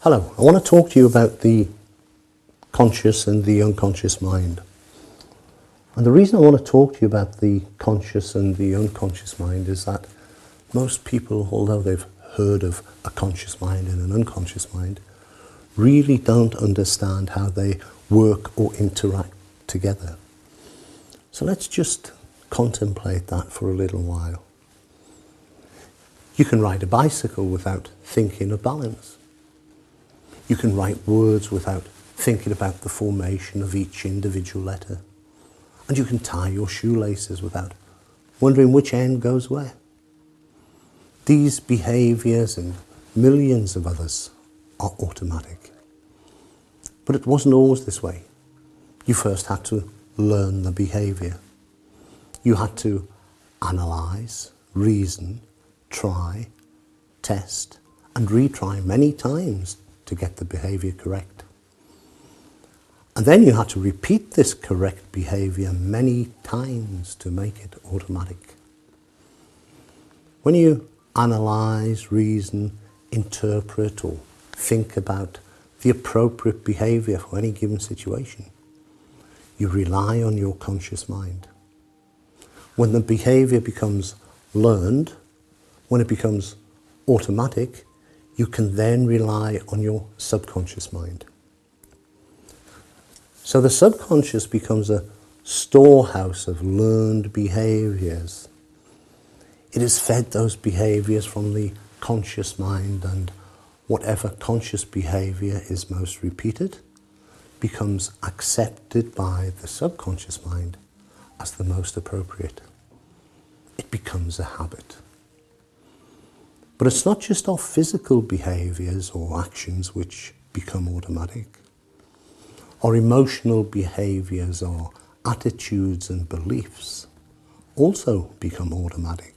Hello, I want to talk to you about the conscious and the unconscious mind. And the reason I want to talk to you about the conscious and the unconscious mind is that most people, although they've heard of a conscious mind and an unconscious mind, really don't understand how they work or interact together. So let's just contemplate that for a little while. You can ride a bicycle without thinking of balance. You can write words without thinking about the formation of each individual letter. And you can tie your shoelaces without wondering which end goes where. These behaviours and millions of others are automatic. But it wasn't always this way. You first had to learn the behaviour. You had to analyse, reason, try, test, and retry many times to get the behaviour correct. And then you had to repeat this correct behaviour many times to make it automatic. When you analyse, reason, interpret or think about the appropriate behaviour for any given situation, you rely on your conscious mind. When the behaviour becomes learned, when it becomes automatic, you can then rely on your subconscious mind. So the subconscious becomes a storehouse of learned behaviours. It is fed those behaviours from the conscious mind, and whatever conscious behaviour is most repeated becomes accepted by the subconscious mind as the most appropriate. It becomes a habit. But it's not just our physical behaviours or actions which become automatic. Our emotional behaviours, our attitudes and beliefs also become automatic.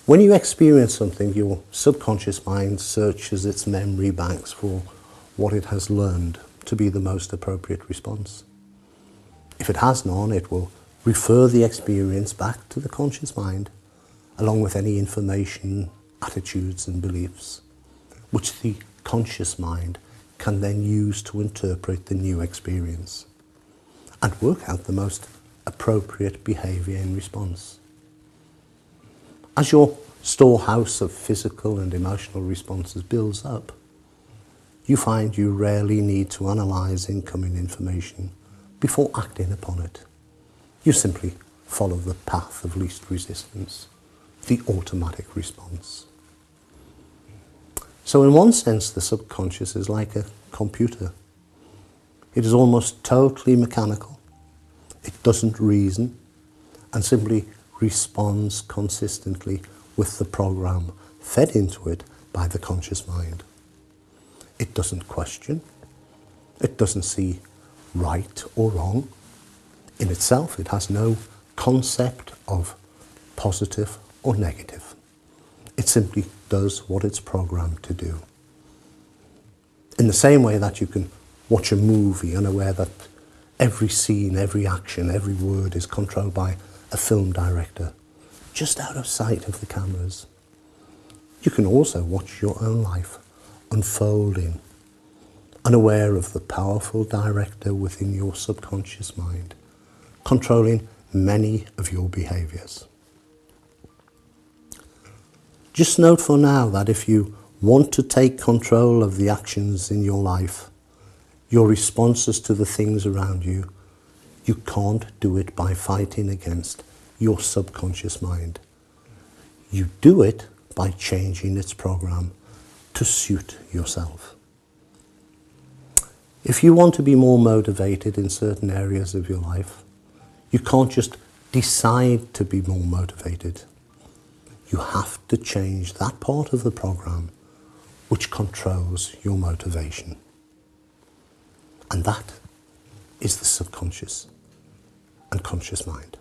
When you experience something, your subconscious mind searches its memory banks for what it has learned to be the most appropriate response. If it has none, it will refer the experience back to the conscious mind, along with any information, attitudes and beliefs, which the conscious mind can then use to interpret the new experience and work out the most appropriate behaviour in response. As your storehouse of physical and emotional responses builds up, you find you rarely need to analyse incoming information before acting upon it. You simply follow the path of least resistance, the automatic response. So in one sense, the subconscious is like a computer. It is almost totally mechanical. It doesn't reason and simply responds consistently with the program fed into it by the conscious mind. It doesn't question. It doesn't see right or wrong. In itself, it has no concept of positive or negative. It simply does what it's programmed to do. In the same way that you can watch a movie unaware that every scene, every action, every word is controlled by a film director, just out of sight of the cameras. You can also watch your own life unfolding, unaware of the powerful director within your subconscious mind, controlling many of your behaviours. Just note for now that if you want to take control of the actions in your life, your responses to the things around you, you can't do it by fighting against your subconscious mind. You do it by changing its program to suit yourself. If you want to be more motivated in certain areas of your life, you can't just decide to be more motivated. You have to change that part of the program which controls your motivation. And that is the subconscious and conscious mind.